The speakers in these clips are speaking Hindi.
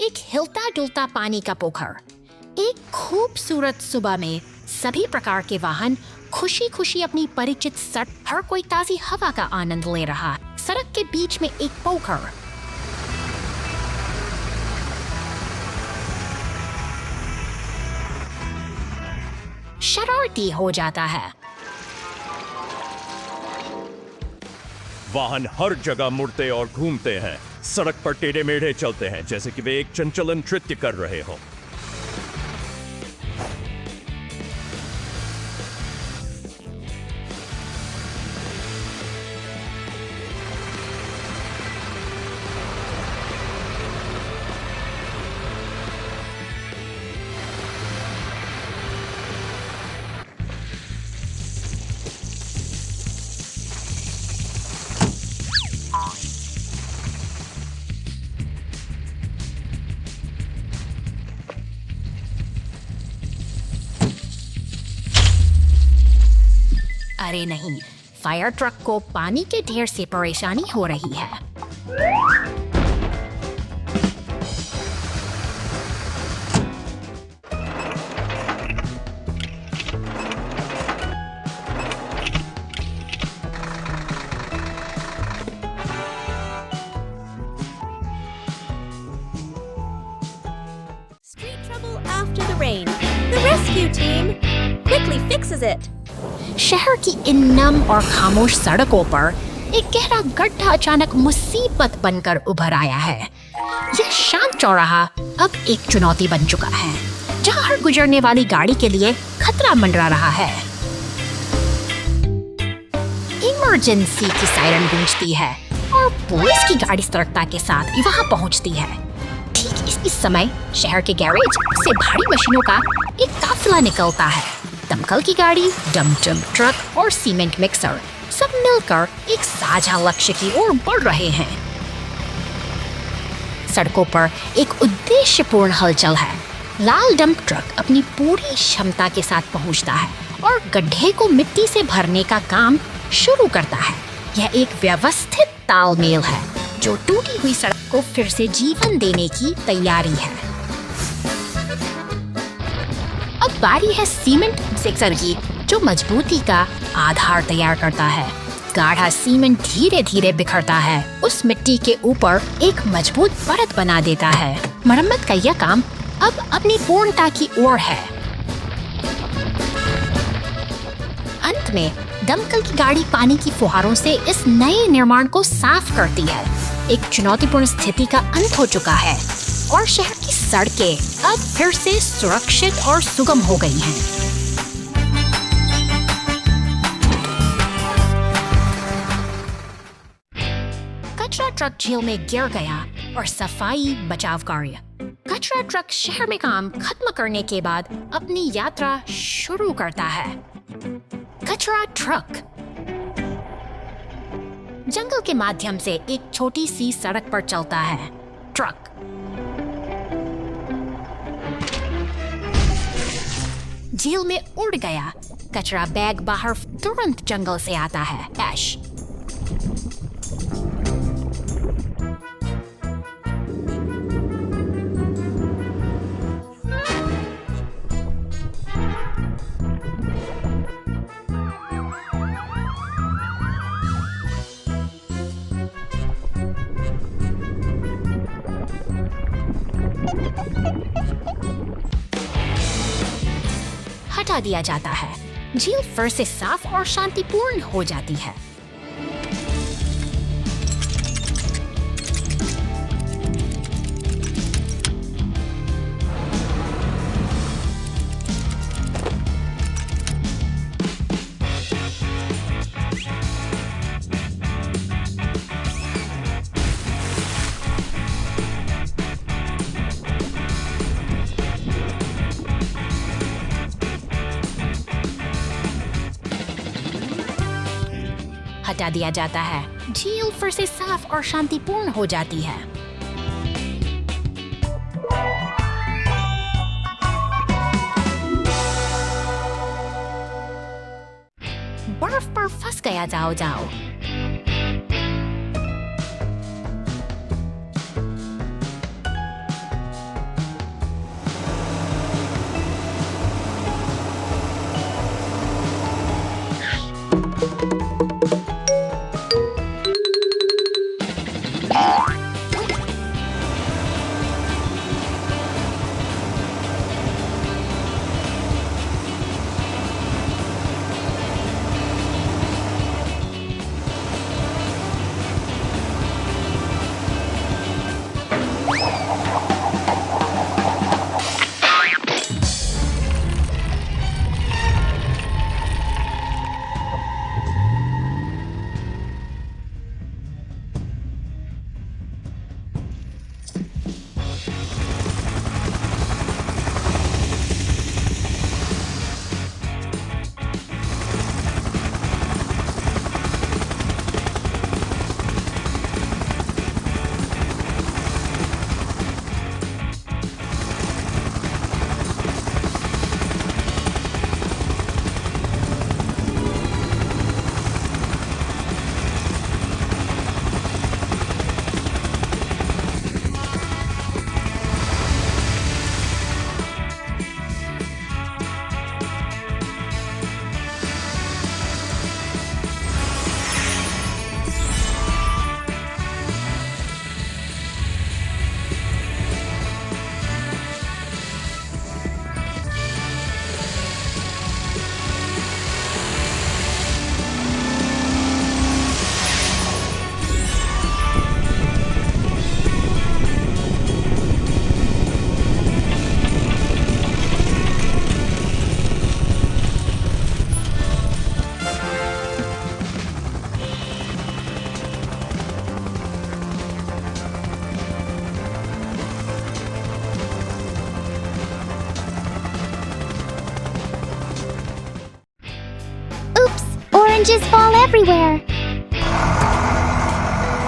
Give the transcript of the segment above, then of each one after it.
एक हिलता डुलता पानी का पोखर। एक खूबसूरत सुबह में सभी प्रकार के वाहन खुशी खुशी अपनी परिचित सड़क, हर कोई ताजी हवा का आनंद ले रहा है। सड़क के बीच में एक पोखर। शरारती हो जाता है। वाहन हर जगह मुड़ते और घूमते हैं। सड़क पर टेढ़े मेढ़े चलते हैं जैसे कि वे एक चंचल नृत्य कर रहे हों। अरे नहीं, फायर ट्रक को पानी के ढेर से परेशानी हो रही है। Street trouble after the rain. The rescue team quickly fixes it. शहर की इन नम और खामोश सड़कों पर एक गहरा गड्ढा अचानक मुसीबत बनकर उभर आया है। यह शांत चौराहा अब एक चुनौती बन चुका है, जहां हर गुजरने वाली गाड़ी के लिए खतरा मंडरा रहा है। इमरजेंसी की सायरन गूंजती है और पुलिस की गाड़ी सतर्कता के साथ वहां पहुंचती है। ठीक इस समय शहर के गैरेज से भारी मशीनों का एक काफिला निकलता है। दमकल की गाड़ी, डम ट्रक और सीमेंट मिक्सर सब मिलकर एक साझा लक्ष्य की ओर बढ़ रहे हैं। सड़कों पर एक उद्देश्यपूर्ण हलचल है। लाल डंप ट्रक अपनी पूरी क्षमता के साथ पहुंचता है और गड्ढे को मिट्टी से भरने का काम शुरू करता है। यह एक व्यवस्थित तालमेल है जो टूटी हुई सड़क को फिर से जीवन देने की तैयारी है। अब बारी है सीमेंट मिक्सर की, जो मजबूती का आधार तैयार करता है। गाढ़ा सीमेंट धीरे धीरे बिखरता है, उस मिट्टी के ऊपर एक मजबूत परत बना देता है। मरम्मत का यह काम अब अपनी पूर्णता की ओर है। अंत में दमकल की गाड़ी पानी की फुहारों से इस नए निर्माण को साफ करती है। एक चुनौतीपूर्ण स्थिति का अंत हो चुका है और शहर की सड़कें अब फिर से सुरक्षित और सुगम हो गई हैं। कचरा ट्रक झील में गिर गया और सफाई बचाव कार्य। कचरा ट्रक शहर में काम खत्म करने के बाद अपनी यात्रा शुरू करता है। कचरा ट्रक जंगल के माध्यम से एक छोटी सी सड़क पर चलता है। ट्रक झील में उड़ गया। कचरा बैग बाहर तुरंत जंगल से आता है। ऐश हटा दिया जाता है। झील फिर से साफ और शांतिपूर्ण हो जाती है। हटा दिया जाता है। झील फिर से साफ और शांतिपूर्ण हो जाती है। बर्फ पर फंस गया जाओ जाओ। Beverages fall everywhere.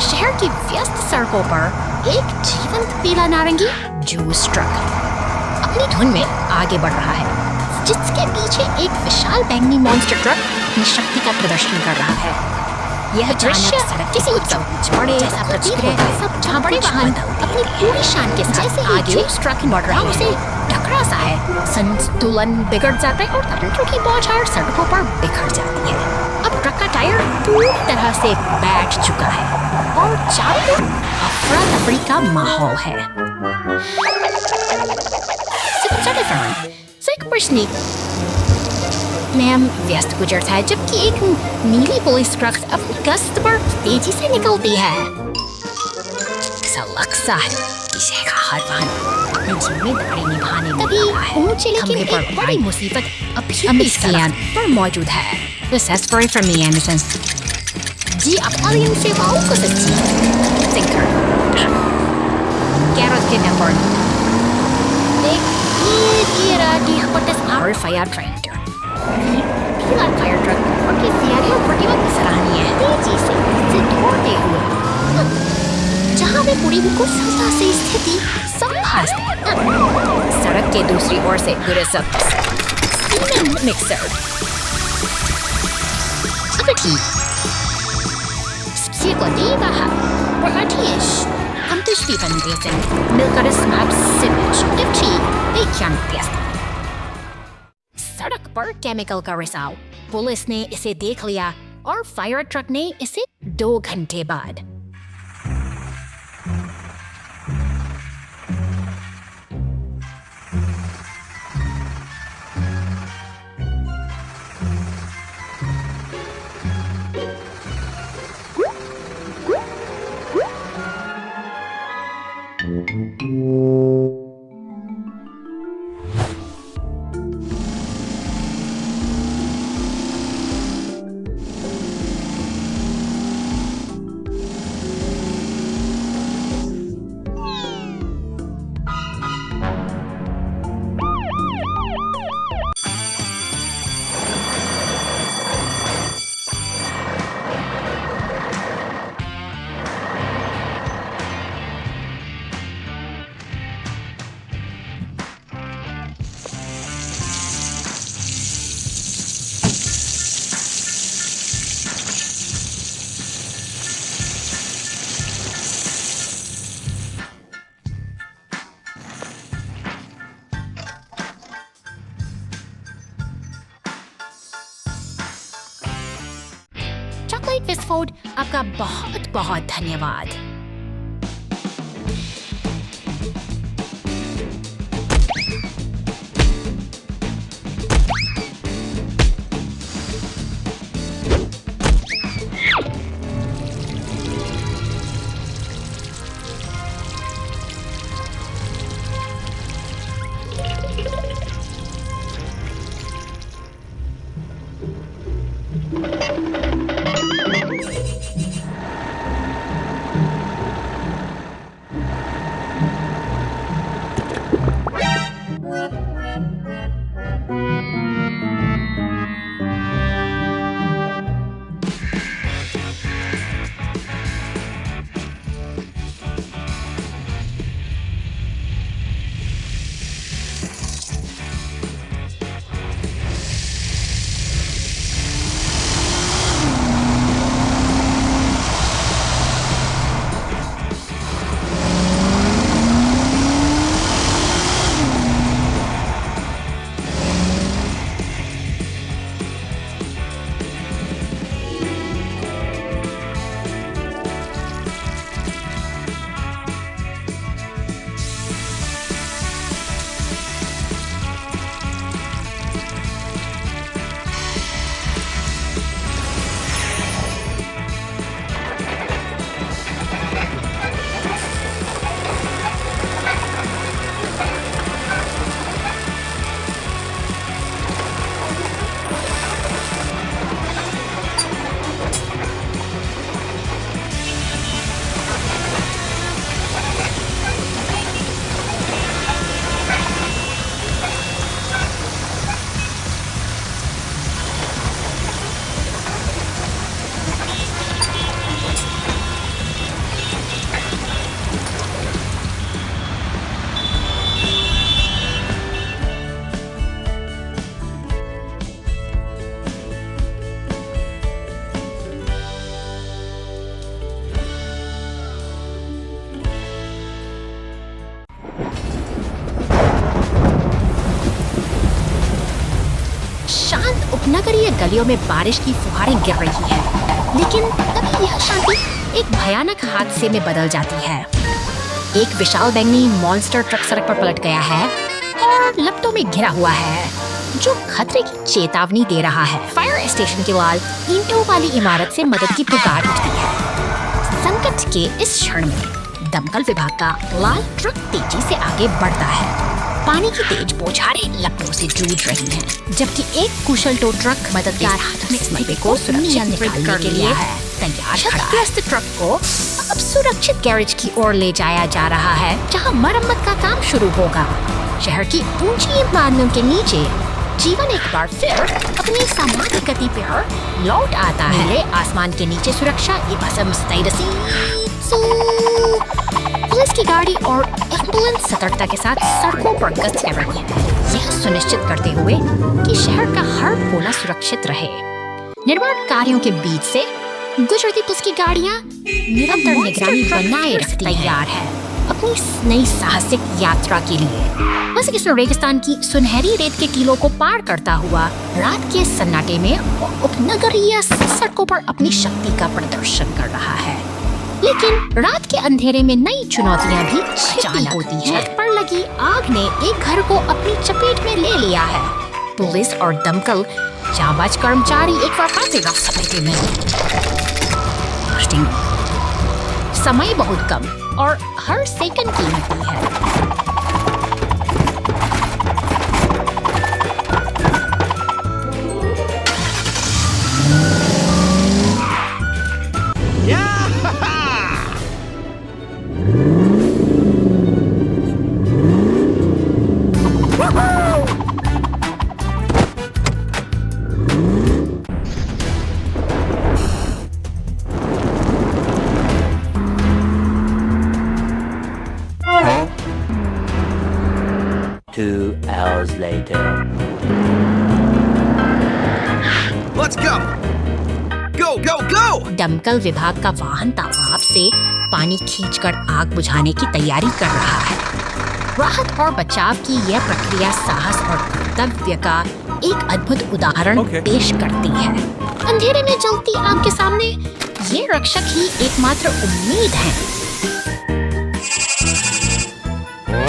शहर की व्यस्त सड़कों पर एक जीवंत पीला नारंगी जूस ट्रक अपनी धुन में आगे बढ़ रहा है, जिसके पीछे एक विशाल बैंगनी मॉन्स्टर ट्रक अपनी शक्ति का प्रदर्शन कर रहा है। यह दृश्य किसी उत्सव बड़े जैसा प्रतीत होता है, जहाँ बड़े वाहन अपनी पूरी शान के साथ आगे उस ट्रक बढ़ रहा है, उसे टकरा सा है, संतुलन बिगड़ जाता है और तंत्रों की बौछार सड़कों पर बिखर जाती है। अब ट्रक का टायर पूरी तरह से बैठ चुका है और चारों ओर अफरा तफरी का माहौल है। एक प्रश्न मैम व्यस्त गुजरता है, जबकि एक नीली पुलिस ट्रक अपनी गश्त पर तेजी से निकलती है। ऐसा लगता है पीछे का हर वाहन अपनी जिम्मेदारी निभाने में लगा है। ऊंचे लेकिन एक बड़ी मुसीबत अभी स्कैन पर मौजूद है। This is very from me, Anderson. जी आपातकालीन सेवाओं को सच्ची Gareth Kidnapper. Die Hotels Our Fire Tractor. पीला फायर ट्रक और की तैयारियों प्रतिबद्ध सराहनीय है, तेजी से दौड़ते हुए जहाँ वे पूरी कुशलता से स्थिति संभालते हैं। सड़क के दूसरी ओर से गुरे सब सीमेंट मिक्सर सड़क पर केमिकल का रिसाव। पुलिस ने इसे देख लिया और फायर ट्रक ने इसे 2 घंटे बाद। चॉकलेट विस्फोट आपका बहुत बहुत धन्यवाद। उपनगरीय गलियों में बारिश की फुहारें गिर रही हैं। लेकिन तभी यह शांति एक भयानक हादसे में बदल जाती है। एक विशाल बैंगनी मॉन्स्टर ट्रक सड़क पर पलट गया है और लपटों में घिरा हुआ है, जो खतरे की चेतावनी दे रहा है। फायर स्टेशन के बाद ईंटों वाली इमारत से मदद की पुकार उठती है। संकट के इस क्षण में दमकल विभाग का लाल ट्रक तेजी से आगे बढ़ता है। पानी की तेज बौछारें लपटों से जूझ रही हैं, जबकि एक कुशल टो ट्रक मददगार हाथों में स्थिति को सुरक्षित करने के लिए तैयार खड़ा है। ट्रक को अब सुरक्षित गैरेज की ओर ले जाया जा रहा है, जहां मरम्मत का काम शुरू होगा। शहर की ऊंची इमारतों के नीचे जीवन एक बार फिर अपनी सामान्य गति पर लौट आता है। नीले आसमान के नीचे सुरक्षा पुलिस की गाड़ी और एम्बुलेंस सतर्कता के साथ सड़कों पर गश्त कर रही है, यह सुनिश्चित करते हुए कि शहर का हर कोना सुरक्षित रहे। निर्माण कार्यों के बीच से गुजरती पुलिस की गाड़ियां निरंतर निगरानी बनाए रखती तैयार है अपनी नई साहसिक यात्रा के लिए। बस इस रेगिस्तान की सुनहरी रेत के टीलों को पार करता हुआ रात के सन्नाटे में उपनगरीय सड़कों पर अपनी शक्ति का प्रदर्शन कर रहा है। लेकिन रात के अंधेरे में नई चुनौतियां भी अचानक होती हैं। छत पर लगी आग ने एक घर को अपनी चपेट में ले लिया है। पुलिस और दमकल जांबाज कर्मचारी एक बार फिर समेटे में। समय बहुत कम और हर सेकंड कीमती है। later. Let's go! Go, go, go! दमकल विभाग का वाहन तालाब से पानी खींचकर आग बुझाने की तैयारी कर रहा है। राहत और बचाव की यह प्रक्रिया साहस और कर्तव्य का एक अद्भुत उदाहरण पेश करती है। अंधेरे में जलती आग के सामने ये रक्षक ही एकमात्र उम्मीद है।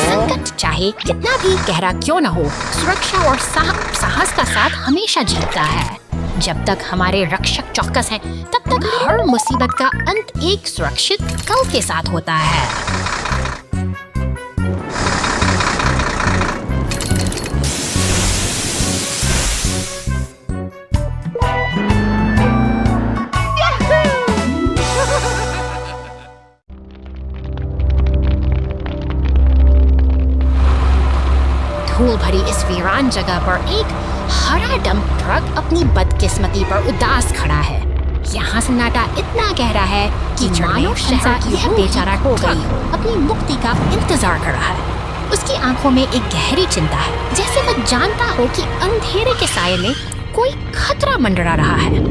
संकट चाहे कितना भी गहरा क्यों न हो, सुरक्षा और साहस का साथ हमेशा जीतता है। जब तक हमारे रक्षक चौकस हैं, तब तक हर मुसीबत का अंत एक सुरक्षित कल के साथ होता है। धूल भरी इस वीरान जगह पर एक हरा डंप ट्रक अपनी बदकिस्मती पर उदास खड़ा है। यहाँ सन्नाटा इतना गहरा है कि मानो शहर की यह बेचारा ट्रक अपनी मुक्ति का इंतजार कर रहा है। उसकी आंखों में एक गहरी चिंता है, जैसे वह जानता हो कि अंधेरे के साये में कोई खतरा मंडरा रहा है।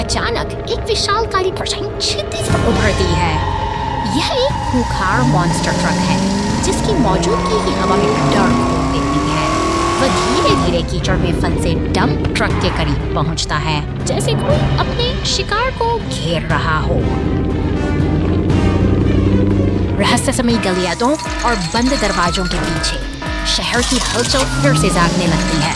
अचानक एक विशाल काली परछाई क्षितिज पर उभरती है। यह एक खूंखार मॉन्स्टर ट्रक है, जिसकी मौजूदगी ही हवा में डर खोल देती है। वह धीरे धीरे कीचड़ में फंसे डंप ट्रक के करीब पहुंचता है, जैसे कोई अपने शिकार को घेर रहा हो। रहस्यमयी गलियारों और बंद दरवाजों के पीछे शहर की हलचल फिर से जागने लगती है।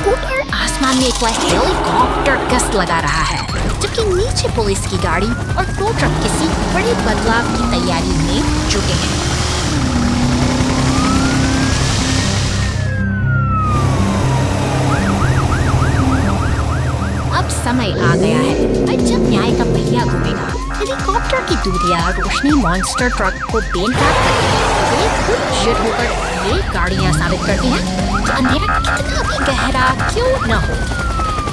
ऊपर आसमान में एक हेलीकॉप्टर गश्त लगा रहा है, जबकि नीचे पुलिस की गाड़ी और टो ट्रक किसी बड़े बदलाव की तैयारी में जुटे हैं। अब समय आ गया है जब न्याय का पहिया घूमेगा। हेलीकॉप्टर की दूधिया रोशनी मॉन्स्टर ट्रक को बेनकाब करती है। खुद जिद होकर ये गाड़ियां साबित करती हैं कि अंधेरा कितना भी गहरा क्यों न हो,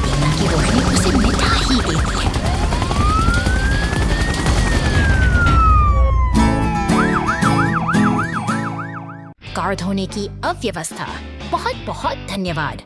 बिना की रोशनी उसे मिटा ही देती है। कार धोने की अव्यवस्था। बहुत बहुत धन्यवाद।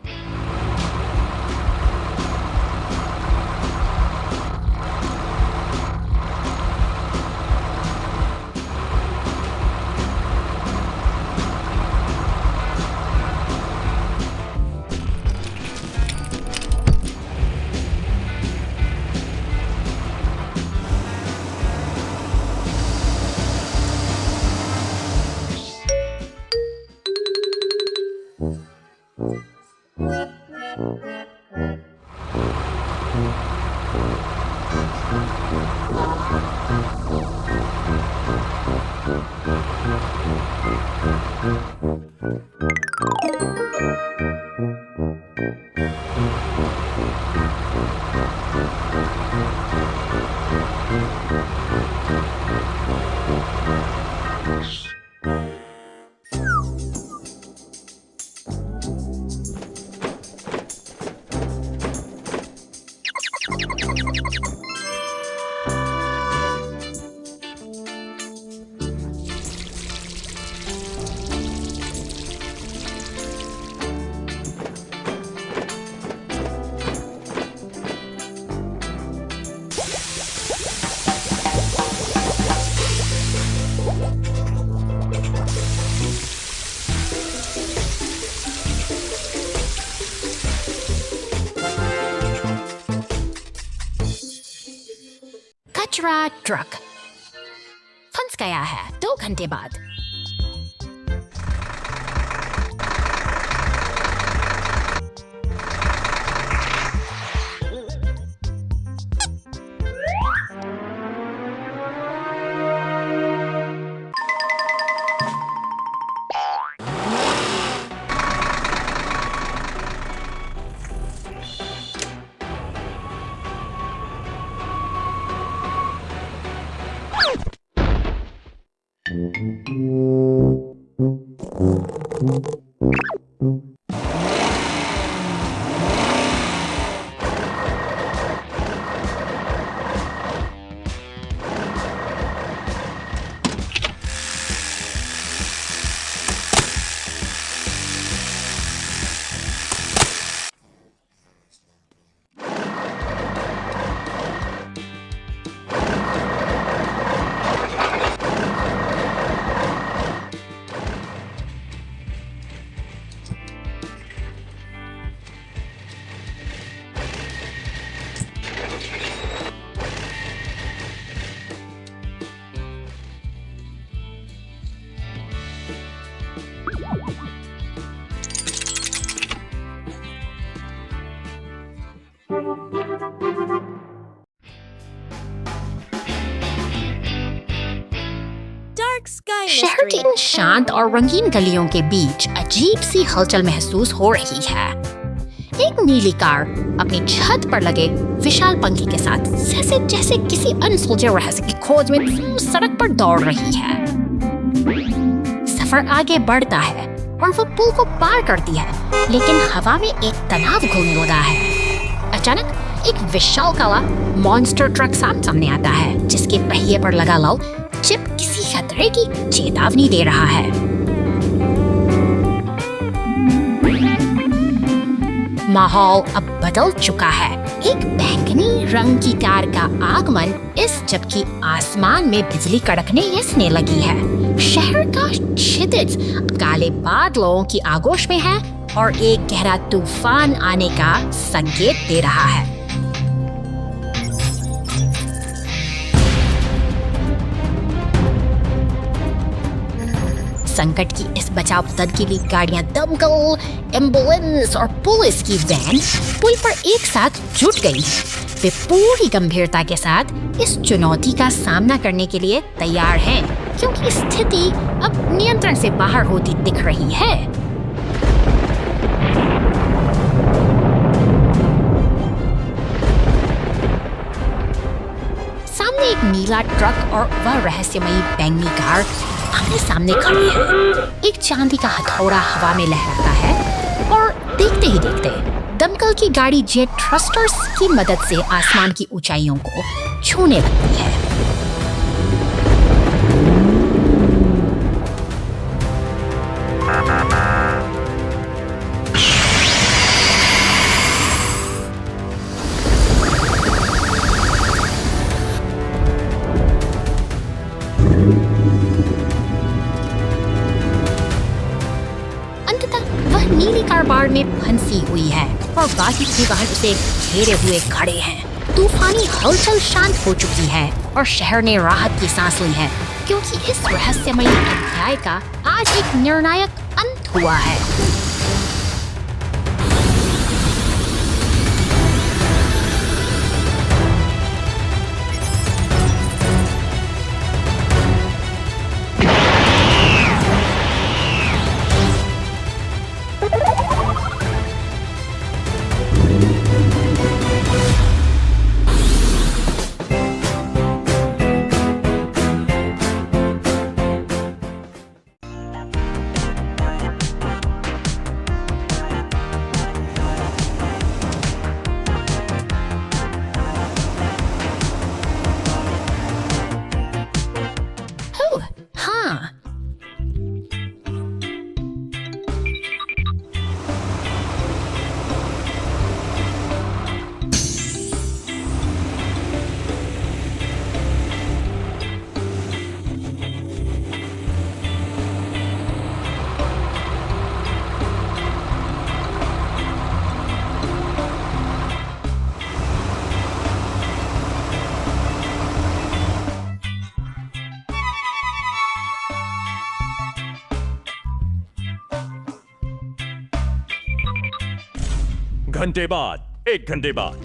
दूसरा ट्रक फंस गया है 2 घंटे बाद। Dark Sky शहर की Mystery. इन शांत और रंगीन गलियों के बीच अजीब सी हलचल महसूस हो रही है। एक नीली कार अपनी छत पर लगे विशाल पंखे के साथ जैसे जैसे किसी अनसुलझे रहस्य की खोज में सड़क पर दौड़ रही है। सफर आगे बढ़ता है और वो पुल को पार करती है, लेकिन हवा में एक तनाव घूमने लगा है। अचानक एक विशाल काला मॉन्स्टर ट्रक सामने आता है, जिसके पहिए पर लगा लाल चिप किसी खतरे की चेतावनी दे रहा है। माहौल अब बदल चुका है। एक बैंगनी रंग की कार का आगमन इस जबकि आसमान में बिजली कड़कने इसने लगी है। शहर का क्षितिज काले बादलों की आगोश में है और एक गहरा तूफान आने का संकेत दे रहा है। संकट की इस बचाव तदबीर गाड़ियां दमकल, एम्बुलेंस और पुलिस की वैन पुल पर एक साथ जुट गई। वे पूरी गंभीरता के साथ इस चुनौती का सामना करने के लिए तैयार हैं, क्योंकि स्थिति अब नियंत्रण से बाहर होती दिख रही है। सामने एक नीला ट्रक और वह रहस्यमयी बैंगनी कार आमने सामने खड़ी है। एक चांदी का हथौड़ा हवा में लहराता है और देखते ही देखते दमकल की गाड़ी जेट थ्रस्टर्स की मदद से आसमान की ऊंचाइयों को छूने लगती है। नीली कार बाढ़ में फंसी हुई है और बाकी के वाहन उसे घेरे हुए खड़े हैं। तूफानी हलचल शांत हो चुकी है और शहर ने राहत की सांस ली है, क्योंकि इस रहस्यमयी अध्याय का आज एक निर्णायक अंत हुआ है। घंटे बाद, 1 घंटे बाद।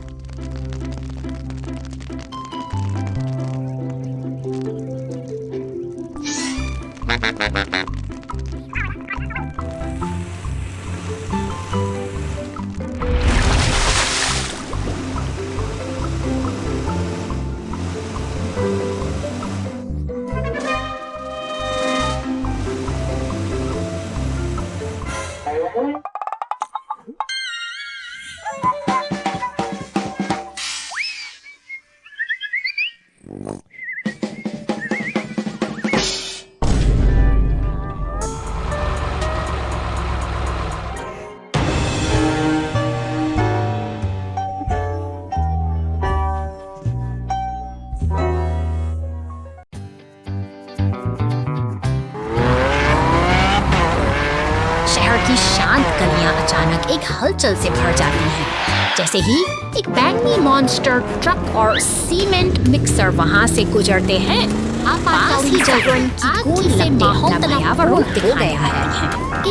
की शांत गलियां अचानक एक हलचल से भर जाती हैं। जैसे ही एक बैंगनी मॉन्स्टर ट्रक और सीमेंट मिक्सर वहां से गुजरते हैं, आपातकालीन जागरण की गोली से माहौल तनाव हो गया है।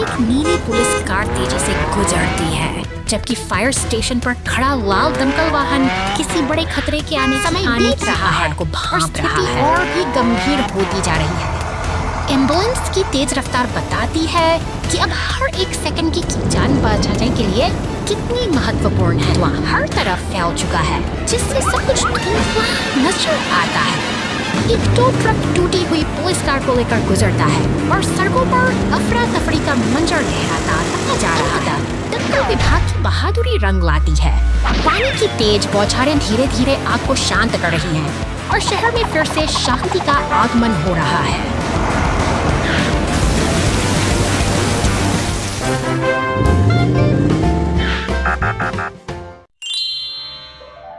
एक नीली पुलिस कार तेजी से गुजरती है, जबकि फायर स्टेशन पर खड़ा लाल दमकल वाहन किसी बड़े खतरे के आने बीत रहा है को भांप रहा है और भी गंभीर होती जा रही है। एम्बुलेंस की तेज रफ्तार बताती है कि अब हर एक सेकंड की जान बचाने के लिए कितनी महत्वपूर्ण है। धुआं हर तरफ फैल चुका है, जिससे सब कुछ धुंधला नजर आता है। एक टो ट्रक टूटी हुई पुलिस कार को लेकर गुजरता है और सड़कों पर अफरा तफरी का मंजर गहराता जा रहा था। दमकल विभाग की बहादुरी रंग लाती है। पानी की तेज बौछारें धीरे धीरे आग को शांत कर रही हैं और शहर में फिर से शांति का आगमन हो रहा है।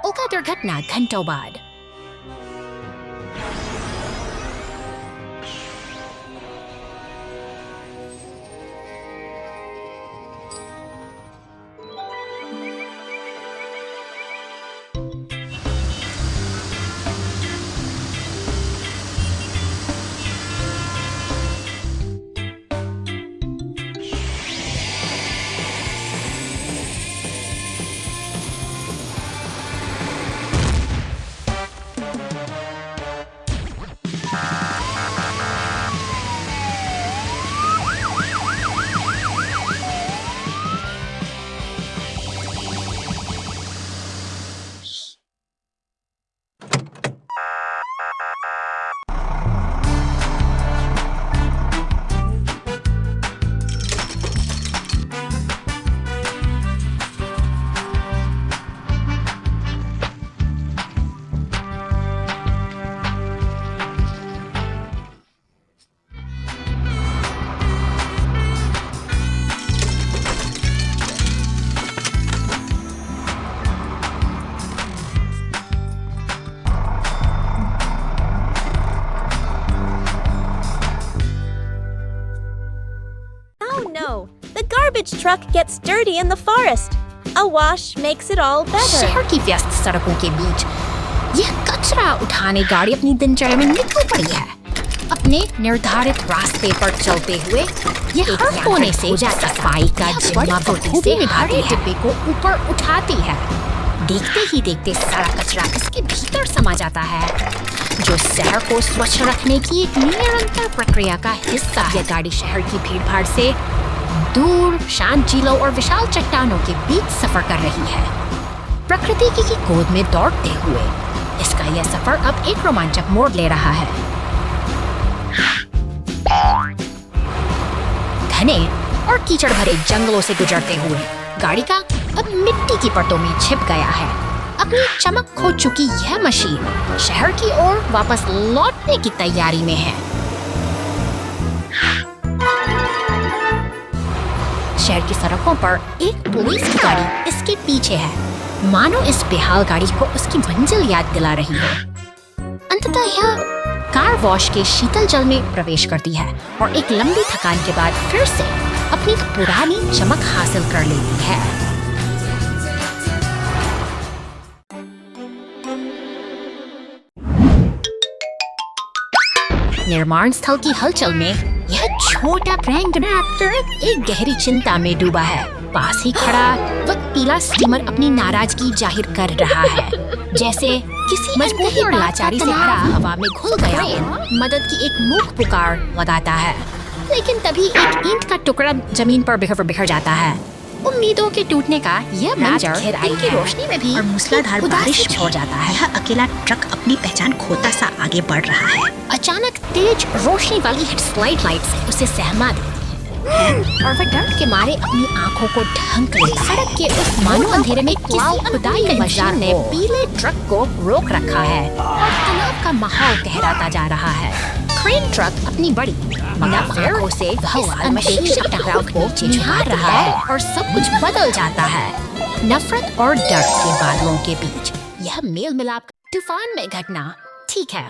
ओका दुर्घटना घंटों बाद। garbage truck gets dirty in the forest. A wash makes it all better. शहर की व्यस्त सड़कों के बीच यह कचरा उठाने गाड़ी अपनी दिनचर्या में निकल पड़ी है। अपने निर्धारित रास्ते पर चलते हुए यह हर कोने से सफाई का जिम्मा बखूबी निभाती है। डिब्बे को ऊपर उठाती है। देखते ही देखते सारा कचरा इसके भीतर समा जाता है, जो शहर को स्वच्छ रखने की एक निरंतर प्रक्रिया का हिस्सा है। यह गाड़ी शहर की भीड़भाड़ से दूर शांत झीलों और विशाल चट्टानों के बीच सफर कर रही है, प्रकृति की गोद में दौड़ते हुए। इसका यह सफर अब एक रोमांचक मोड़ ले रहा है। घने और कीचड़ भरे जंगलों से गुजरते हुए गाड़ी का अब मिट्टी की परतों में छिप गया है। अपनी चमक खो चुकी यह मशीन शहर की ओर वापस लौटने की तैयारी में है। शहर की सड़कों पर एक पुलिस की गाड़ी इसके पीछे है, मानो इस बेहाल गाड़ी को उसकी मंजिल याद दिला रही है। अंततः यह कार वॉश के शीतल जल में प्रवेश करती है और एक लंबी थकान के बाद फिर से अपनी पुरानी चमक हासिल कर लेती है। निर्माण स्थल की हलचल में यह छोटा प्रैंक एक्टर एक गहरी चिंता में डूबा है। पास ही खड़ा वह पीला स्टीमर अपनी नाराजगी जाहिर कर रहा है, जैसे किसी मजबूरी और लाचारी से भरा हवा में घुल गया मदद की एक मूक पुकार लगाता है। लेकिन तभी एक ईंट का टुकड़ा जमीन पर बिखर बिखर जाता है। उम्मीदों के टूटने का यह मंजर दिन की रोशनी में भी और मूसलाधार बारिश छोड़ जाता है। यह अकेला ट्रक अपनी पहचान खोता सा आगे बढ़ रहा है। अचानक तेज रोशनी वाली हेडलाइट लाइट्स उसे सहमा देती हैं और वह डर के मारे अपनी आंखों को ढंक लेता है। सड़क के उस मानो अंधेरे में किसी खुदाई मशीन ने पीले ट्रक को रोक रखा है और तनाव का माहौल गहराता जा रहा है। क्रेन ट्रक अपनी बड़ी मगर आंखों से इस मशीन टकराव को निहार रहा है और सब कुछ बदल जाता है। नफरत और डर के बादलों के बीच यह मेल मिलाप तूफान में घटना ठीक है।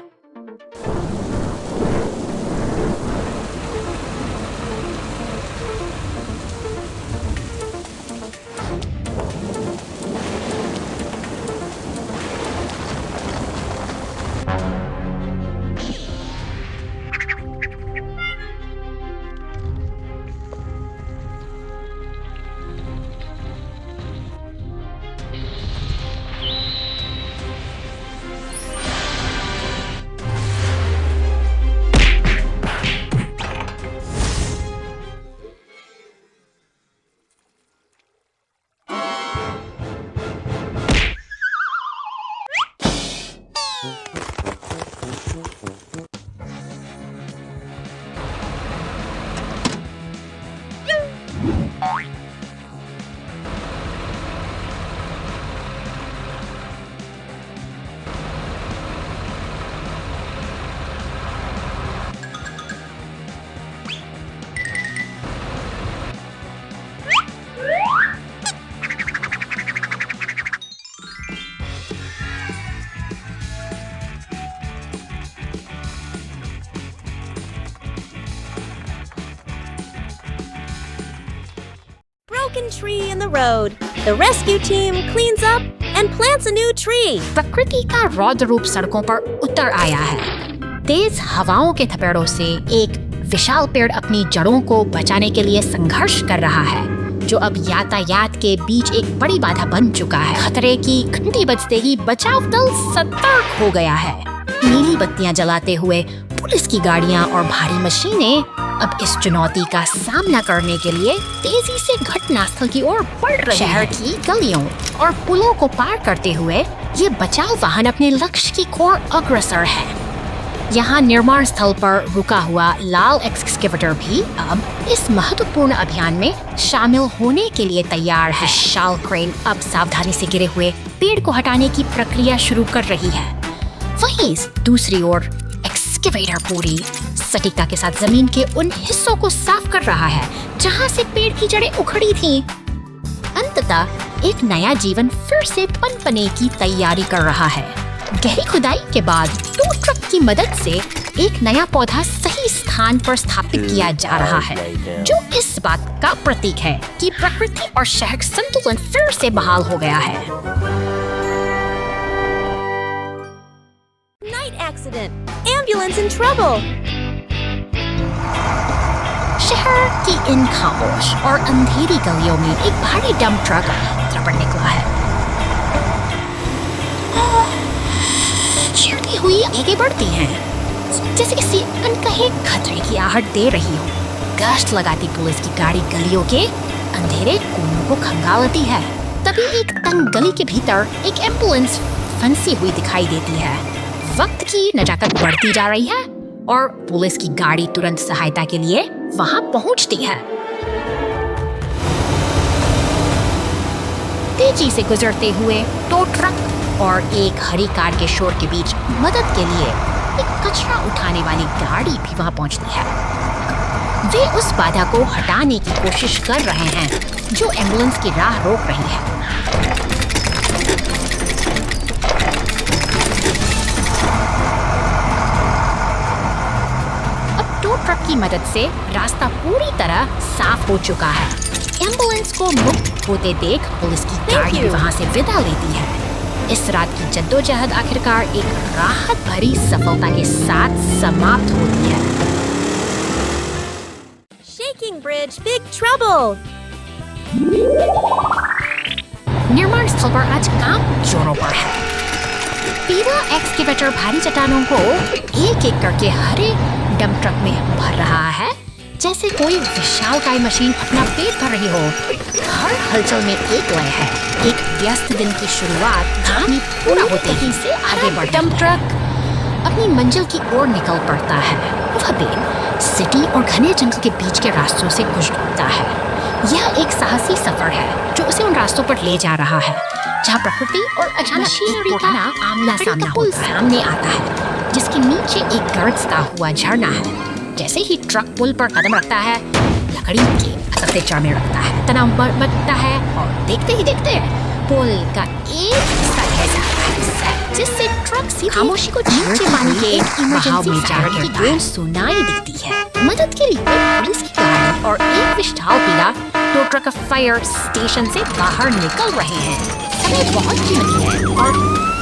Broken tree in the road. The rescue team cleans up and plants a new tree. प्रकृति का रौद्र रूप सड़कों पर उतर आया है। तेज हवाओं के थपेड़ों से एक विशाल पेड़ अपनी जड़ों को बचाने के लिए संघर्ष कर रहा है, जो अब यातायात के बीच एक बड़ी बाधा बन चुका है। खतरे की घंटी बजते ही बचाव दल सतर्क हो गया है। नीली बत्तियां जलाते हुए पुलिस की गाड़ियां और भारी मशीनें अब इस चुनौती का सामना करने के लिए तेजी से घटनास्थल की ओर बढ़ रहे हैं। शहर की गलियों और पुलों को पार करते हुए ये बचाव वाहन अपने लक्ष्य की ओर अग्रसर है। यहाँ निर्माण स्थल पर रुका हुआ लाल एक्सकेवेटर भी अब इस महत्वपूर्ण अभियान में शामिल होने के लिए तैयार है। विशाल क्रेन अब सावधानी से गिरे हुए पेड़ को हटाने की प्रक्रिया शुरू कर रही है। वहीं दूसरी ओर एक्सकेवेटर पूरी सटीकता के साथ जमीन के उन हिस्सों को साफ कर रहा है जहां से पेड़ की जड़ें उखड़ी थीं। अंततः एक नया जीवन फिर से पनपने की तैयारी कर रहा है। गहरी खुदाई के बाद टू ट्रक की मदद से एक नया पौधा सही स्थान पर स्थापित किया जा रहा है, जो इस बात का प्रतीक है कि प्रकृति और शहर का संतुलन फिर से बहाल हो गया है। Night accident. Ambulance in trouble. शहर की इन खामोश और अंधेरी गलियों में एक भारी डंप ट्रक पर निकला है। चीरती हुई आगे बढ़ती हैं, जैसे किसी अनकहे खतरे की आहट दे रही हो। गश्त लगाती पुलिस की गाड़ी गलियों के अंधेरे कोनों को खंगालती है। तभी एक तंग गली के भीतर एक एम्बुलेंस फंसी हुई दिखाई देती है। वक्त की नजाकत बढ़ती जा रही है और पुलिस की गाड़ी तुरंत सहायता के लिए वहां पहुंचती है। तेजी से गुजरते हुए टो ट्रक और एक हरी कार के शोर के बीच मदद के लिए एक कचरा उठाने वाली गाड़ी भी वहां पहुंचती है। वे उस बाधा को हटाने की कोशिश कर रहे हैं जो एम्बुलेंस की राह रोक रही है। ट्रक की मदद से रास्ता पूरी तरह साफ हो चुका है। एम्बुलेंस को मुक्त होते देख पुलिस की गाड़ी वहां से विदा लेती है। इस रात की जद्दोजहद आखिरकार एक राहत भरी सफलता के साथ समाप्त होती है। Shaking Bridge, big trouble. निर्माण स्थल पर आज काम जोरों पर है। पीला एक्सकेवेटर भारी चट्टानों को एक एक करके हरे डंप ट्रक में भर रहा है, जैसे कोई विशालकाय मशीन अपना पेट भर रही हो। हर हलचल में एक लय है, एक व्यस्त दिन की शुरुआत जहां पूरा होते ही से आगे बढ़ डंप ट्रक अपनी मंजिल की ओर निकल पड़ता है। वह दिन सिटी और घने जंगल के बीच के रास्तों से गुजरता है। यह एक साहसी सफर है जो उसे उन रास्तों पर ले जा रहा है जहाँ प्रकृति और अचानक मशीनरी का आमना सामना सामने आता है, जिसके नीचे एक गरजता हुआ झरना है। जैसे ही ट्रक पुल पर कदम रखता है, लकड़ी के असर से चढ़ने लगता है, तनाव बढ़ता है और देखते ही देखते पुल का एक हिस्सा रह जाता है, जिससे ट्रक सीधे खामोशी को नीचे पानी के बहाव में जाकर गूंज सुनाई देती है। मदद के लिए पुलिस की गाड़ी और एक विशाल पीला टो ट्रक फायर स्टेशन से बाहर निकल रहे हैं। समय बहुत कीमती है और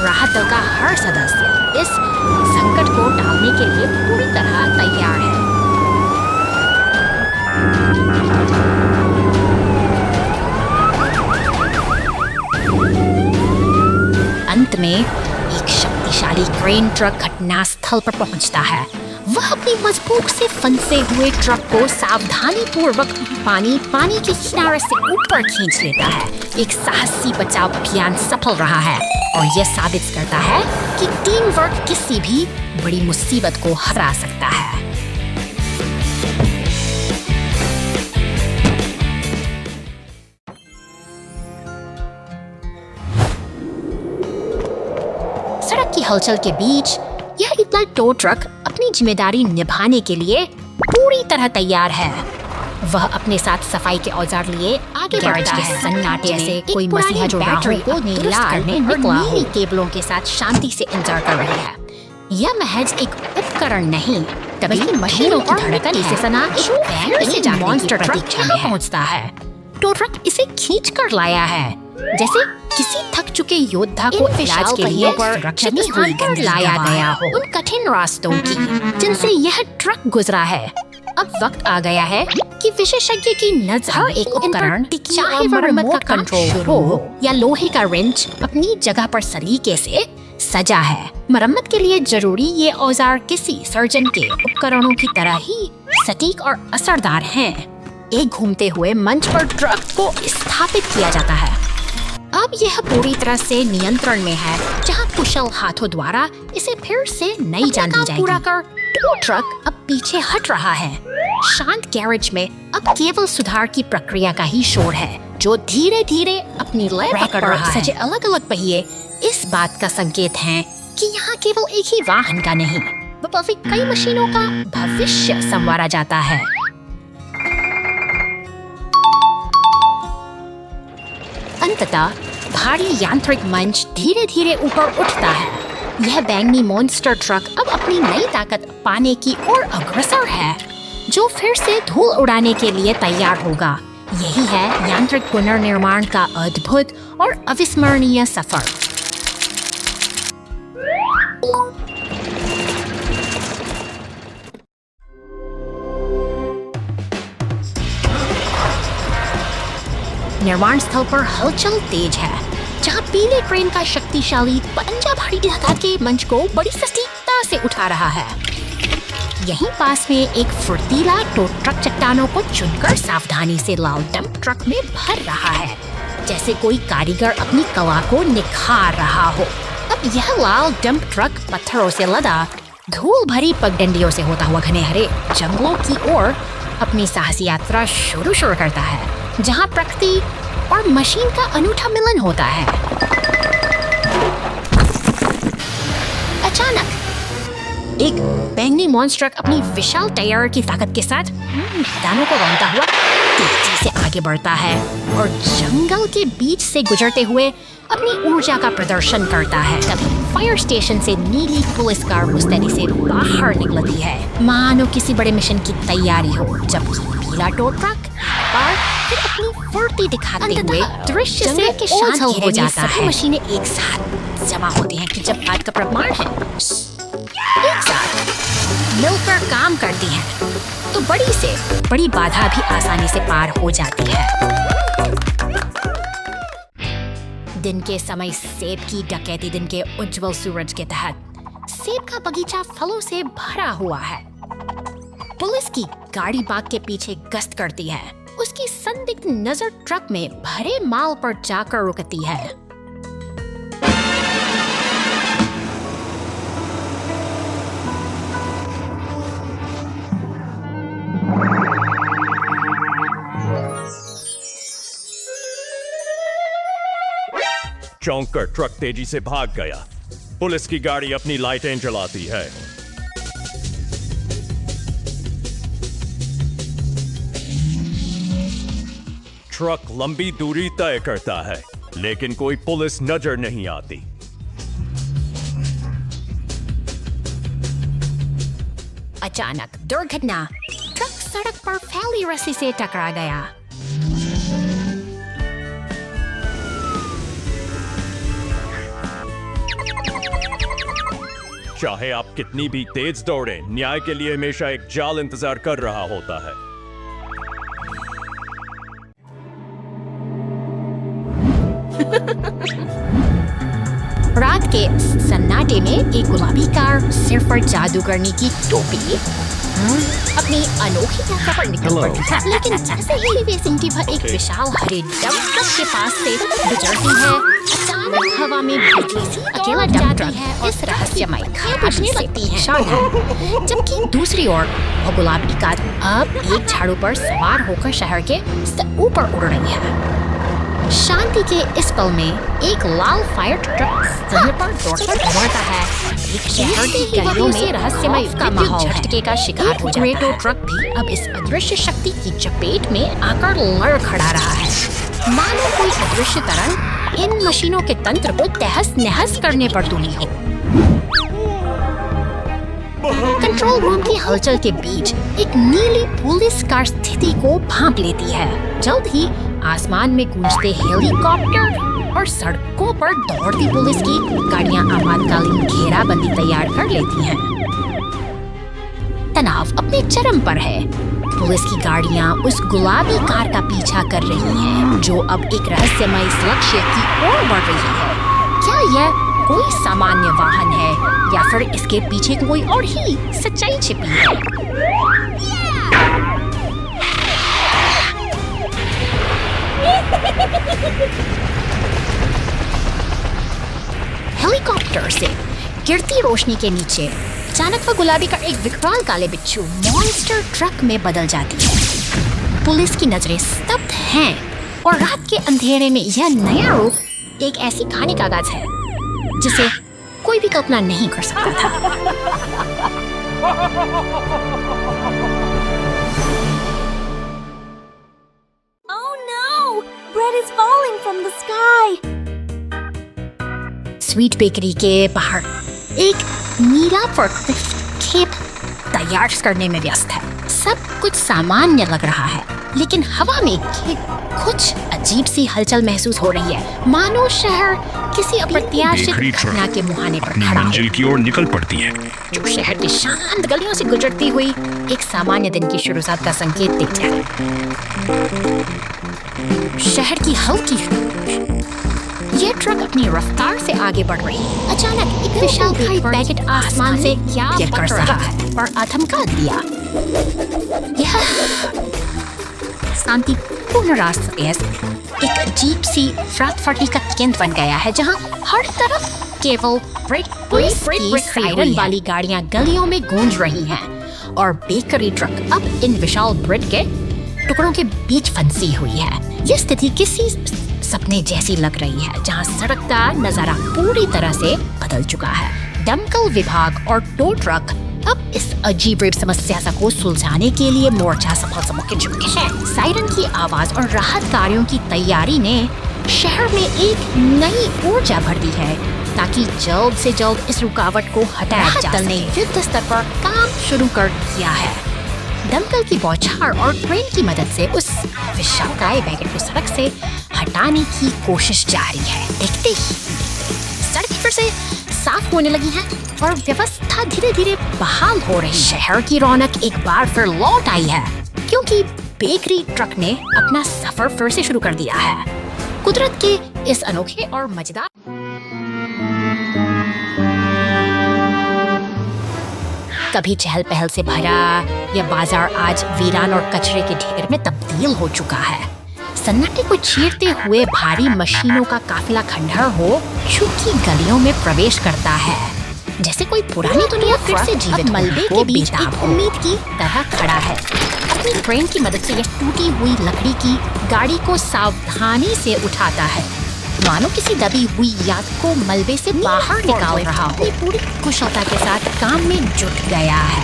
राहत दल का हर सदस्य इस संकट को टालने के लिए पूरी तरह तैयार है। अंत में एक शक्तिशाली क्रेन ट्रक घटनास्थल पर पहुंचता है। वह अपनी मजबूत से फंसे हुए ट्रक को सावधानी पूर्वक पानी के किनारे से ऊपर खींच लेता है। एक साहसी बचाव अभियान सफल रहा है और यह साबित करता है कि टीम वर्क किसी भी बड़ी मुसीबत को हरा सकता है। सड़क की हलचल के बीच यह इतना टो ट्रक अपनी जिम्मेदारी निभाने के लिए पूरी तरह तैयार है। वह अपने साथ सफाई के औजार लिए आगे बढ़ता है, सन्नाटे से कोई मसीहा जो बैटरी को नीला करने निकला हो, केबलों के साथ शांति से इंतजार कर रही है। यह महज एक उपकरण नहीं, तभी मशीनों की धड़कन से सना एक बैंड से जाने की प्रतीक्षा में पहुंचता है। टो ट्रक इसे खींच कर लाया है, जैसे किसी थक चुके योद्धा को इलाज के लिए सुरक्षित स्थान पर लाया गया हो। उन कठिन रास्तों की जिनसे यह ट्रक गुजरा है, अब वक्त आ गया है कि विशेषज्ञ की नजर एक उपकरण, चाहे वह रिमोट का कंट्रोल हो या लोहे का रिंच, अपनी जगह पर सलीके से सजा है। मरम्मत के लिए जरूरी ये औजार किसी सर्जन के उपकरणों की तरह ही सटीक और असरदार हैं। एक घूमते हुए मंच पर ट्रक को स्थापित किया जाता है। अब यह पूरी तरह से नियंत्रण में है, जहां कुशल हाथों द्वारा इसे फिर से नई जान दी जाएगी। पूरा कर टो ट्रक अब पीछे हट रहा है। शांत गैरेज में अब केवल सुधार की प्रक्रिया का ही शोर है, जो धीरे धीरे अपनी लय पकड़ रहा है। सजे अलग अलग पहिए इस बात का संकेत हैं कि यहाँ केवल एक ही वाहन का नहीं, बल्कि कई मशीनों का भविष्य संवारा जाता है। अंततः भारी यांत्रिक मंच धीरे धीरे ऊपर उठता है। यह बैंगनी मॉन्स्टर ट्रक अब अपनी नई ताकत पाने की ओर अग्रसर है, जो फिर से धूल उड़ाने के लिए तैयार होगा। यही है यांत्रिक पुनर्निर्माण का अद्भुत और अविस्मरणीय सफर। निर्माण स्थल पर हलचल तेज है, जहां पीले क्रेन का शक्तिशाली पंजा भारी धागा के मंच को बड़ी सटीकता से उठा रहा है। यहीं पास में एक फुर्तीला टो ट्रक चट्टानों को चुनकर सावधानी से लाल डंप ट्रक में भर रहा है, जैसे कोई कारीगर अपनी कला को निखार रहा हो। अब यह लाल डंप ट्रक पत्थरों से लदा धूल भरी पगडंडियों से होता हुआ घने हरे जंगलों की ओर अपनी साहसी यात्रा शुरू करता है, जहां प्रकृति और मशीन का अनूठा मिलन होता है। अचानक एक बैंगनी मॉन्स्टर अपनी विशाल टायर की ताकत के साथ मैदानों को रौंदता हुआ तेजी से आगे बढ़ता है और जंगल के बीच से गुजरते हुए अपनी ऊर्जा का प्रदर्शन करता है। तभी फायर स्टेशन से नीली पुलिस कार मुस्तैदी से बाहर निकलती है, मानो किसी बड़े मिशन की तैयारी हो, जबकि पीला टो ट्रक पर फिर अपनी फुर्ती दिखाते हुए दृश्य से के शांत हो जाता है। मशीनें एक साथ जमा होती हैं कि जब बात का प्रमाण है, एक साथ मिलकर काम करती हैं, तो बड़ी से बड़ी बाधा भी आसानी से पार हो जाती है। दिन के समय सेब की डकैती दिन के उज्जवल सूरज के तहत सेब का बगीचा फलों से भरा हुआ है। पुलिस की गाड़ी बाग के पीछे गश्त करती है। उसकी संदिग्ध नजर ट्रक में भरे माल पर जाकर रुकती है। चौंक कर ट्रक तेजी से भाग गया। पुलिस की गाड़ी अपनी लाइटें जलाती है। ट्रक लंबी दूरी तय करता है, लेकिन कोई पुलिस नजर नहीं आती। अचानक दुर्घटना, ट्रक सड़क पर फैली रस्सी से टकरा गया। चाहे आप कितनी भी तेज दौड़े, न्याय के लिए हमेशा एक जाल इंतजार कर रहा होता है। रात के सन्नाटे में एक गुलाबी कार सिर पर जादूगरनी की टोपी अपनी अनोखी यात्रा पर निकल पड़ती है। लेकिन जैसे ही वे सिंटी भर एक विशाल हरे डंप ट्रक के पास से गुजरती है, अचानक हवा में बिजली सी अकेला डंप ट्रक इस रहस्यमय खाई से लगती है। जबकि दूसरी ओर वो गुलाबी कार अब एक झाड़ू पर सवार होकर शहर के ऊपर उड़ रही है। शांति के इस पल में एक लाल फायर ट्रक समय पर दौड़कर दौड़ता है। एक शहर की गलियों में रहस्यमय का माहौल झटके का शिकार हो जाता है। ट्रक भी अब इस अदृश्य शक्ति की चपेट में आकर लड़ खड़ा रहा है। मानो कोई अदृश्य तरंग इन मशीनों के तंत्र को तहस नहस करने पर तुली हो। कंट्रोल रूम की हलचल के बीच एक नीली पुलिस कार स्थिति को भांप लेती है। जल्द ही आसमान में गूंजते हेलीकॉप्टर और सड़कों पर दौड़ती पुलिस की गाड़ियां आपातकालीन घेराबंदी तैयार कर लेती हैं। तनाव अपने चरम पर है। पुलिस की गाड़ियां उस गुलाबी कार का पीछा कर रही हैं, जो अब एक रहस्यमय लक्ष्य की ओर बढ़ रही है। क्या यह कोई सामान्य वाहन है या फिर इसके पीछे कोई और ही सच्चाई छिपी है? हेलीकॉप्टर से गिरती रोशनी के नीचे अचानक वह गुलाबी का एक विकराल काले बिच्छू मॉन्स्टर ट्रक में बदल जाती है। पुलिस की नजरें स्तब्ध हैं और रात के अंधेरे में यह नया रूप एक ऐसी कहानी का आगाज है जिसे कोई भी कल्पना नहीं कर सकता था। Oh no! Bread is falling from the sky! Sweet bakery के बाहर एक नीला फोर्कलिफ्ट खेप तैयार करने में व्यस्त है। सब कुछ सामान्य लग रहा है, लेकिन हवा में कुछ अजीब सी हलचल महसूस हो रही है, मानो शहर किसी अप्रत्याशित घटना के मुहाने पर खड़ा मंजिल की ओर निकल पड़ती है, जो शहर की शांत गलियों से गुजरती हुई एक सामान्य दिन की शुरुआत का संकेत देती है। शहर की हल्की ये ट्रक अपनी रफ्तार से आगे बढ़ रही है। अचानक एक विशाल पैकेट आसमान से गिरकर रहा है और आधमका दिया। यह शांतिपूर्ण रास्ते एक अजीब सी फटाफटी का केंद्र बन गया है, जहां हर तरफ केवल पुलिस की सायरन वाली गाड़ियां गलियों में गूंज रही हैं और बेकरी ट्रक अब इन विशाल ब्रेड के टुकड़ों के बीच फंसी हुई है। यह स्थिति किसी सपने जैसी लग रही है, जहां सड़क का नजारा पूरी तरह से बदल चुका है। दमकल विभाग और टो ट्रक अब इस अजीब समस्या को सुलझाने के लिए मोर्चा सफल के झुके हैं। सायरन की आवाज और राहत कार्यों की तैयारी ने शहर में एक नई ऊर्जा भर दी है, ताकि जल्द से जल्द इस रुकावट को हटाया जा सके। दल ने युद्ध स्तर पर काम शुरू कर दिया है। दमकल की बौछार और ट्रेन की मदद से उस विशालकाय वैगन को सड़क से हटाने की कोशिश जारी है। देखते ही सड़क फिर से साफ होने लगी है और व्यवस्था धीरे धीरे बहाल हो रही है। शहर की रौनक एक बार फिर लौट आई है, क्योंकि बेकरी ट्रक ने अपना सफर फिर से शुरू कर दिया है। कुदरत के इस अनोखे और मजेदार कभी चहल पहल से भरा यह बाजार आज वीरान और कचरे के ढेर में तब्दील हो चुका है। सन्नाटे को चीरते हुए भारी मशीनों का काफिला खंडहर हो चुकी गलियों में प्रवेश करता है, जैसे कोई पुरानी दुनिया फिर से जीवित मलबे के बीच एक उम्मीद की तरह खड़ा है। अपनी क्रेन की मदद से यह टूटी हुई लकड़ी की गाड़ी को सावधानी से उठाता है, मानो किसी दबी हुई याद को मलबे से बाहर निकाल रहा हो। पूरी कुशलता के साथ काम में जुट गया है।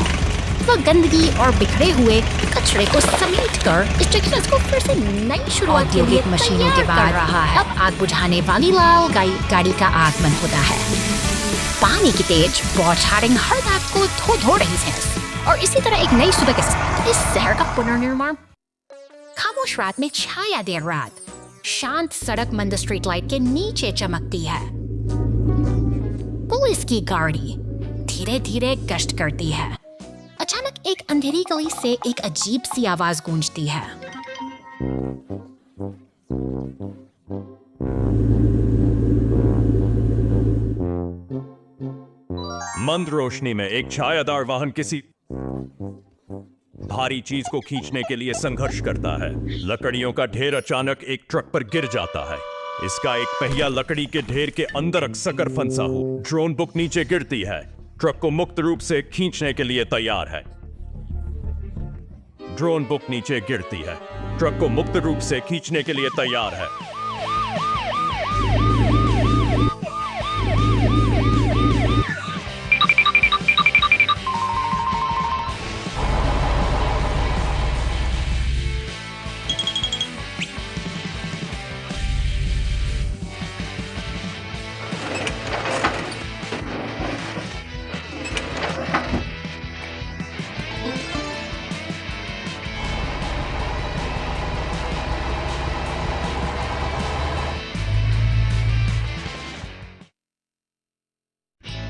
वह गंदगी और बिखरे हुए कचरे को समेटकर इस ट्रैक्टर को फिर से नई शुरुआत के लिए मशीनों के बाद रहा है। अब आग बुझाने वाली लाल गाड़ी का आगमन होता है। पानी की तेज बौछारें हर रात को धो रही है और इसी तरह एक नई सुबह के साथ इस शहर का पुनर्निर्माण। खामोश रात में छाया देर रात शांत सड़क मंद स्ट्रीट लाइट के नीचे चमकती है। पुलिस की गाड़ी धीरे धीरे गश्त करती है। अचानक एक अंधेरी गली से एक अजीब सी आवाज गूंजती है। मंद रोशनी में एक छायादार वाहन किसी भारी चीज को खींचने के लिए संघर्ष करता है। लकड़ियों का ढेर अचानक एक ट्रक पर गिर जाता है। इसका एक पहिया लकड़ी के ढेर के अंदर अक्सर फंसा हो। ड्रोन बुक नीचे गिरती है। ट्रक को मुक्त रूप से खींचने के लिए तैयार है। ड्रोन बुक नीचे गिरती है। ट्रक को मुक्त रूप से खींचने के लिए तैयार है।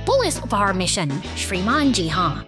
पुलिस उपहार मिशन श्रीमान जी हाँ।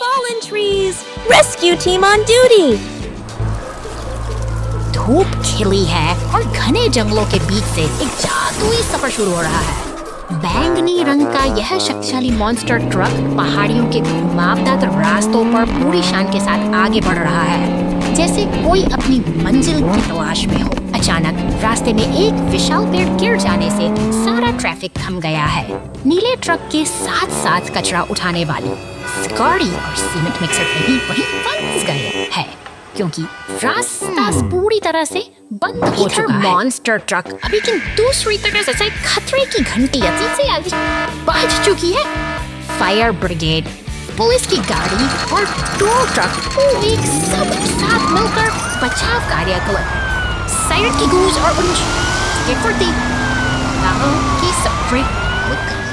Fallen trees! Rescue team on duty! धूप खिली है और घने जंगलों के बीच से एक जादुई सफर शुरू हो रहा है। बैंगनी रंग का यह शक्तिशाली मॉन्स्टर ट्रक पहाड़ियों के घुमावदार रास्तों पर पूरी शान के साथ आगे बढ़ रहा है, जैसे कोई अपनी मंजिल की तलाश में हो। अचानक रास्ते में एक विशाल पेड़ गिर जाने से सारा ट्रैफिक थम गया है। नीले ट्रक के साथ साथ कचरा उठाने वाली गाड़ी और सीमेंट मिक्सर भी वहीं फंस गए हैं, क्योंकि रास्ता पूरी तरह से बंद हो चुका है। मॉन्स्टर ट्रक अभी की दूसरी तरफ से खतरे की घंटी से आगे बज चुकी है। फायर ब्रिगेड, पुलिस की गाड़ी और टोल ट्रक एक साथ मिलकर बचाव कार्य कर सायरन की गूंज और की सफरी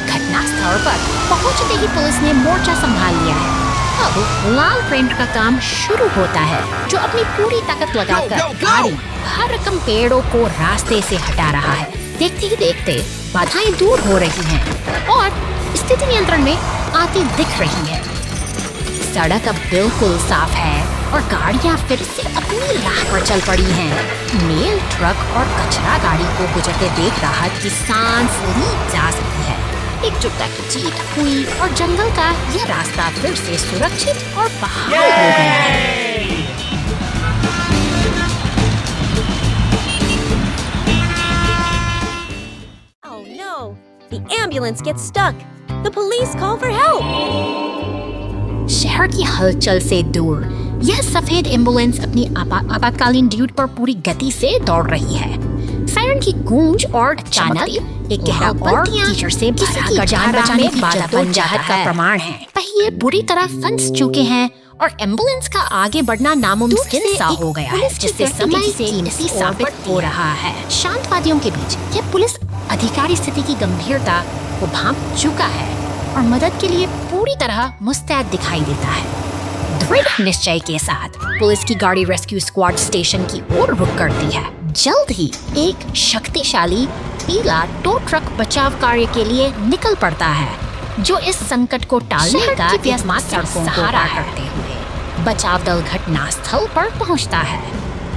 घटना स्थल पर पहुंचते ही पुलिस ने मोर्चा संभाल लिया है। अब लाल ट्रेन का काम शुरू होता है, जो अपनी पूरी ताकत लगाकर भारी भरकम पेड़ों को रास्ते से हटा रहा है। देखते ही देखते बाधाएं दूर हो रही हैं और स्थिति नियंत्रण में आती दिख रही है। सड़क अब बिल्कुल साफ है और गाड़ियां फिर से अपनी राह पर चल पड़ी हैं। मेल ट्रक और कचरा गाड़ी को गुजरते देख राहत की सांस ली जा सकती है। एकजुटता की जीत हुई और जंगल का यह रास्ता फिर से सुरक्षित और बहाल हो गया है। Oh no! The ambulance gets stuck. The police call for help. शहर की हलचल से दूर यह सफेद एम्बुलेंस अपनी आपातकालीन ड्यूटी पर पूरी गति से दौड़ रही है। सायरन की गूंज और अचानक एक गहरा और कीचड़ से भरा कर जान बचाने की जद्दोजहद का प्रमाण है। पहिए बुरी तरह फंस चुके हैं और एम्बुलेंस का आगे बढ़ना नामुमकिन सा हो गया है, जिससे समय कीमती साबित हो रहा है। शांत वादियों के बीच यह पुलिस अधिकारी स्थिति की गंभीरता को भांप चुका है और मदद के लिए पूरी तरह मुस्तैद दिखाई देता है। दृढ़ निश्चय के साथ पुलिस की गाड़ी रेस्क्यू स्क्वाड स्टेशन की ओर रुख करती है। जल्द ही एक शक्तिशाली पीला टो ट्रक बचाव कार्य के लिए निकल पड़ता है, जो इस संकट को टालने का एकमात्र सहारा करते हुए बचाव दल घटनास्थल पर पहुंचता है।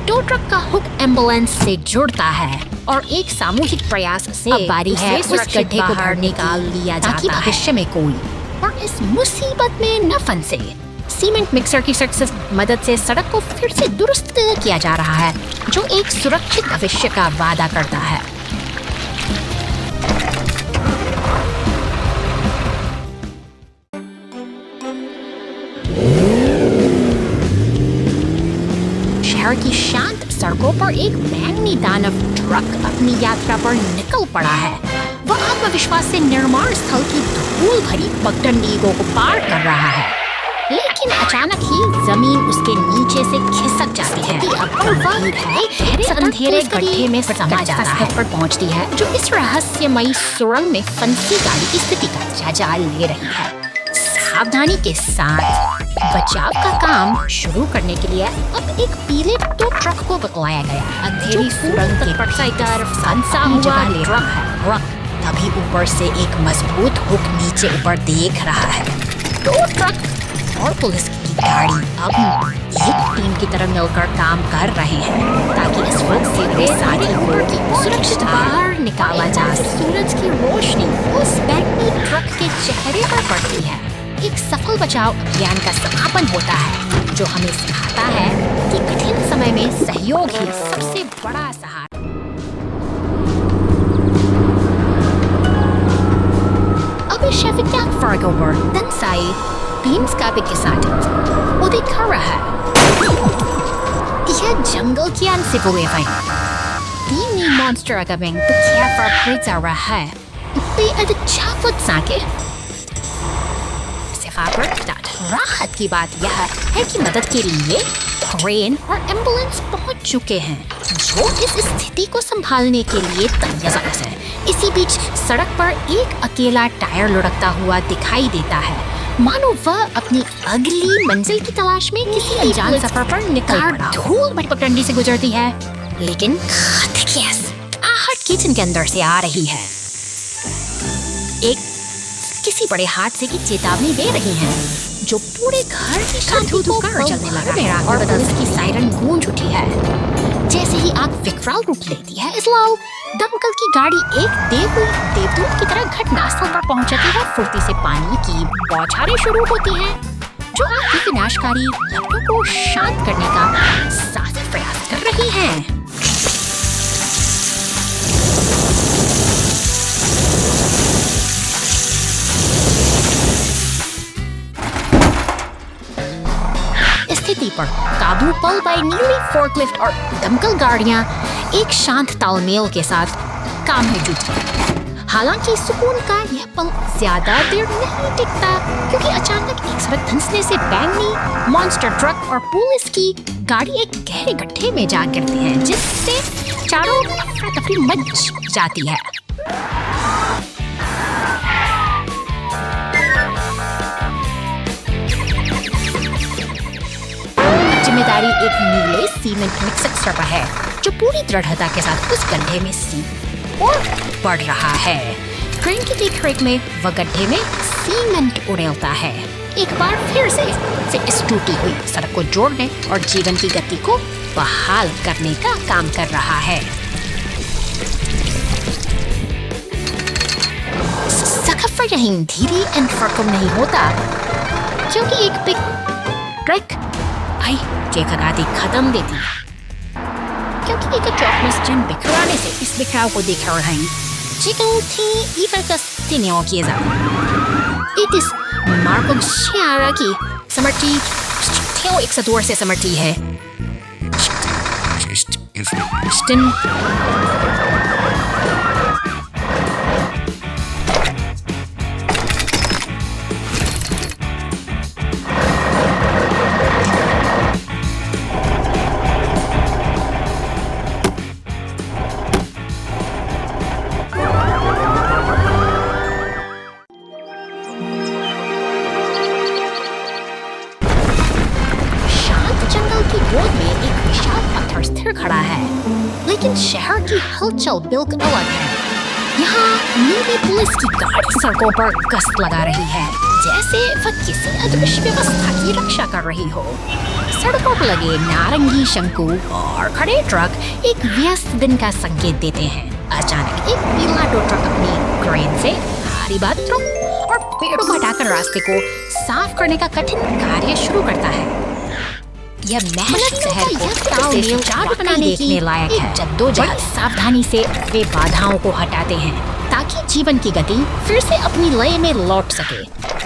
टो ट्रक का हुक एम्बुलेंस से जुड़ता है और एक सामूहिक प्रयास से बारी है उस गड्ढे को बाहर निकाल लिया जाता है, ताकि भविष्य में कोई और इस मुसीबत में न फंसे। सीमेंट मिक्सर की सक्सेस मदद से सड़क को फिर से दुरुस्त किया जा रहा है, जो एक सुरक्षित भविष्य का वादा करता है। शहर की शांत सड़कों पर एक बैंगनी दानव ट्रक अपनी यात्रा पर निकल पड़ा है। वह आत्मविश्वास से निर्माण स्थल की धूल भरी पगडंडियों को पार कर रहा है, लेकिन अचानक ही जमीन उसके नीचे से खिसक जाती है और वह गहरे अंधेरे गड्ढे में समा जाता है पर पहुंचती है, जो इस रहस्यमयी सुरंग में फंसी गाड़ी की स्थिति का जायजा ले रही है। सावधानी के साथ बचाव का काम शुरू करने के लिए अब एक पीले टो ट्रक को बुलाया गया। अंधेरी सुरंग के तरफ फंसा हुआ ट्रक है। तभी ऊपर से एक मजबूत हुक नीचे ऊपर देख रहा है। टो ट्रक और पुलिस की गाड़ी अब एक टीम की तरह मिलकर काम कर रहे हैं, ताकि इस वक्त से वे सारी लोगों की सुरक्षित बाहर निकाला जा सके। सूरज की रोशनी उस बैंगनी ट्रक के चेहरे पर पड़ती है। एक सफल बचाव अभियान का समापन होता है, जो हमें सिखाता है कि कठिन समय में सहयोग ही सबसे बड़ा सहारा। अब Sheffield Fargover dan saya Beams का bikisan वो दिखा रहा है। यह जंगल की अनसिबुलेवाई तीन monster agabing bekämpar pritsara है। Ito ay chafot sake राहत की बात यह है कि मदद के लिए क्रेन और एम्बुलेंस पहुंच चुके हैं, जो इस स्थिति को संभालने के लिए तैयार है। इसी बीच सड़क पर एक अकेला टायर लुढ़कता हुआ दिखाई देता है, मानो वह अपनी अगली मंजिल की तलाश में किसी अनजान सफर पर निकल पड़ा। धूल भरी पगडंडी से गुजरती है, लेकिन आहट किचन के अंदर से आ रही है। एक किसी बड़े हादसे की चेतावनी दे रही हैं, जो पूरे घर की शांति को चलने लगा है और पुलिस की सायरन गूंज उठी है। जैसे ही आग विकराल रूप लेती है, इसलाउ दमकल की गाड़ी एक देवदूत की तरह घटनास्थल पर पहुंच जाती है। फुर्ती से पानी की बौछारें शुरू होती हैं, जो आग की विनाशकारी लपटों को शांत करने का साहसी प्रयास कर रही हैं। स्थिति पर काबू पाई नीली फोर्कलिफ्ट और दमकल गाड़ियां एक शांत तालमेल के साथ काम में जुटी। हालांकि सुकून का यह पल ज्यादा देर नहीं टिकता, क्योंकि अचानक एक सड़क धंसने से बैंगनी मॉन्स्टर ट्रक और पुलिस की गाड़ी एक गहरे गड्ढे में जा गिरती है, जिससे चारों अफरा तफरी मच जाती है। जिम्मेदारी एक नीले सीमेंट मिक्सर पर है, जो पूरी दृढ़ता के साथ उस गड्ढे में और बढ़ रहा है। ट्रेन की देखरेख में वह गड्ढे में सीमेंट उड़ेलता है, एक बार फिर से इस टूटी हुई सड़क को जोड़ने और जीवन की गति को बहाल करने का काम कर रहा है। सखफ पर यहीं धीरे इन्फर्कम नहीं होता क्योंकि एक बिग ट्रक भाई जेखगाती खत्म देती क्योंकि एक ट्रक में स्टैंड बिखराने से इस बिखराव को देख रहे हैं। Chicken tea even kastinyo kieza. It is Markog Shiara ki Samarti Teo Ixador se Samarti hai. Stin खड़ा है, लेकिन शहर की हलचल बिल्कुल अलग है। यहाँ नीली पुलिस की गाड़ी सड़कों पर गश्त लगा रही है, जैसे वह किसी अदृश्य व्यवस्था की रक्षा कर रही हो। सड़कों पर लगे नारंगी शंकु और खड़े ट्रक एक व्यस्त दिन का संकेत देते हैं। अचानक एक पीला टो ट्रक अपनी क्रेन से भारी बादलों और पेड़ों को हटाकर रास्ते को साफ करने का कठिन कार्य शुरू करता है। यह मेहनत शहर को सुचारू बनाने देखने लायक है। जद्दोजहद सावधानी से वे बाधाओं को हटाते हैं ताकि जीवन की गति फिर से अपनी लय में लौट सके।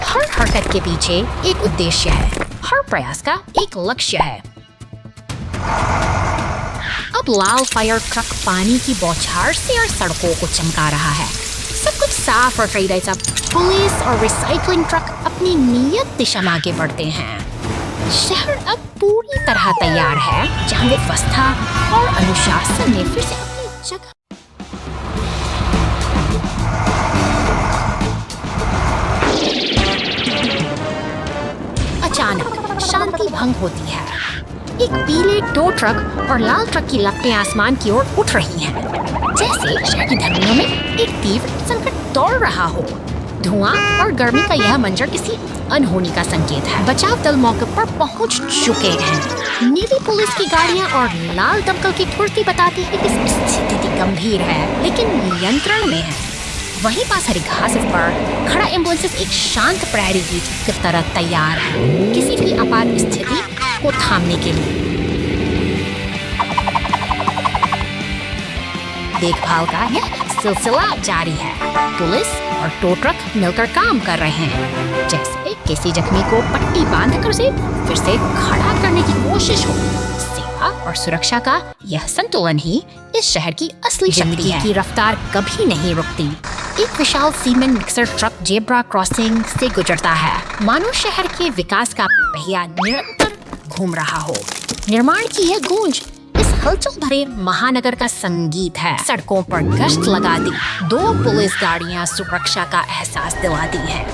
हर हरकत के पीछे एक उद्देश्य है, हर प्रयास का एक लक्ष्य है। अब लाल फायर ट्रक पानी की बौछार से और सड़कों को चमका रहा है। सब कुछ साफ और सही रहता। पुलिस और रिसाइकलिंग ट्रक अपनी नियत दिशा में आगे बढ़ते हैं। शहर अब पूरी तरह तैयार है, जहाँ व्यवस्था और अनुशासन ने फिर से अपनी जगह। अचानक शांति भंग होती है। एक पीले टो ट्रक और लाल ट्रक की लपटें आसमान की ओर उठ रही हैं, जैसे शहर की धमनियों में एक तीव्र संकट दौड़ रहा हो। धुआं और गर्मी का यह मंजर किसी अनहोनी का संकेत है। बचाव दल मौके पर पहुंच चुके हैं। नीली पुलिस की गाड़ियां और लाल दमकल की फुर्ती बताती है कि स्थिति गंभीर है, लेकिन नियंत्रण में है। वहीं पास हरी घास पर खड़ा एम्बुलेंस एक शांत प्रहरी की तरह तैयार है, किसी भी आपात स्थिति को थामने के लिए। देखभाल का यह सिलसिला जारी है। पुलिस और टो ट्रक मिलकर काम कर रहे हैं, जैसे किसी जख्मी को पट्टी बांधकर उसे फिर से खड़ा करने की कोशिश हो। सेवा और सुरक्षा का यह संतुलन ही इस शहर की असली शक्ति है। की रफ्तार कभी नहीं रुकती। एक विशाल cement mixer truck zebra crossing से गुजरता है, मानो शहर के विकास का पहिया निरंतर घूम रहा हो। निर्माण की यह गूंज इस हलचल भरे महानगर का संगीत है। सड़कों पर गश्त लगा दी 2 पुलिस गाड़ियां सुरक्षा का एहसास दिलाती हैं।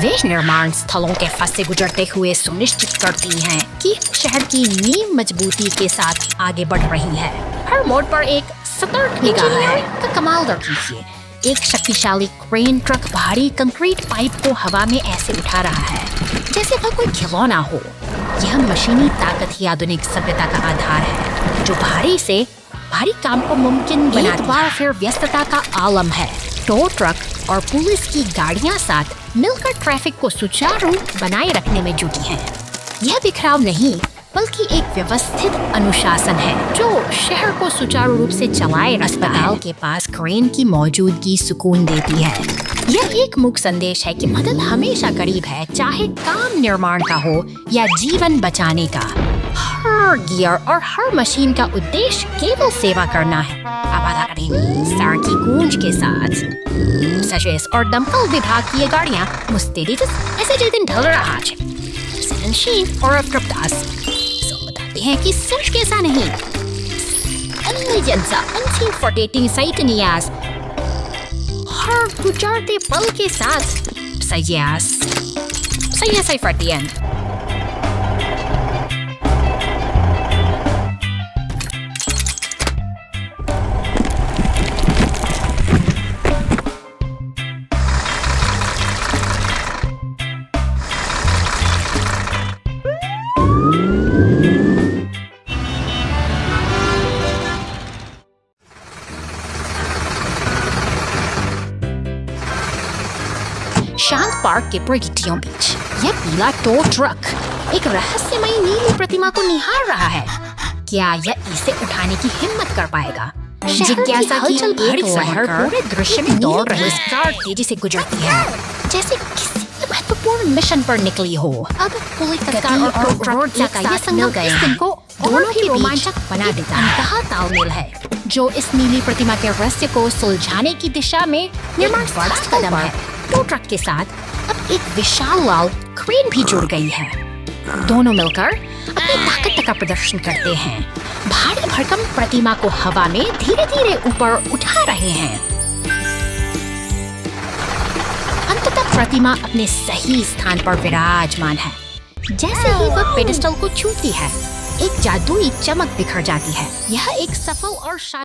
वे निर्माण स्थलों के फंस से गुजरते हुए सुनिश्चित करती हैं कि शहर की नींव मजबूती के साथ आगे बढ़ रही है। हर मोड़ पर एक सतर्क निगाह है। का कमाल कीजिए, एक शक्तिशाली क्रेन ट्रक भारी कंक्रीट पाइप को हवा में ऐसे उठा रहा है जैसे वह कोई खिलौना हो। यह मशीनी ताकत ही आधुनिक सभ्यता का आधार है, जो भारी से भारी काम को मुमकिन बनाती है। एक बार फिर व्यस्तता का आलम है। टो ट्रक और पुलिस की गाड़ियां साथ मिलकर ट्रैफिक को सुचारू बनाए रखने में जुटी हैं। यह बिखराव नहीं, बल्कि एक व्यवस्थित अनुशासन है जो शहर को सुचारू रूप से चलाए। अस्पताल के पास क्रेन की मौजूदगी सुकून देती है। यह एक मुख्य संदेश है कि मदद हमेशा करीब है, चाहे काम निर्माण का हो या जीवन बचाने का। हर गियर और हर मशीन का उद्देश्य केवल सेवा करना है। सड़क की गूंज के साथ सचेस और दमकल विभाग की ये गाड़ियां मुस्तैदी ऐसे जिस दिन ढल रहा है। और अफ्तास बताते हैं कि सच कैसा नहीं। हर गुजरते पल के साथ सही फटियन। पार्क के प्रगिटियों बीच यह पीला टो ट्रक एक रहस्यमयी नीली प्रतिमा को निहार रहा है। क्या यह इसे उठाने की हिम्मत कर पाएगा? जिज्ञासा की हलचल भरी शहर पूरे दृश्य में दौड़ रही कार तेजी से गुजरती है, जैसे किसी महत्वपूर्ण मिशन पर निकली हो। अब पुलिस और ट्रक का ये संगम इस दिन को दोनों ही रोमांचक बना देता है। कहा तालमेल है जो इस नीली प्रतिमा के रहस्य को सुलझाने की दिशा में निर्माण बड़ा कदम है। टो ट्रक के साथ अब एक विशाल लाल क्रेन भी जुड़ गई है। दोनों मिलकर अपनी ताकत का प्रदर्शन करते हैं, भारी भरकम प्रतिमा को हवा में धीरे धीरे ऊपर उठा रहे हैं। अंततः प्रतिमा अपने सही स्थान पर विराजमान है। जैसे ही वह पेडेस्टल को छूती है, एक जादुई चमक बिखर जाती है। यह एक सफल और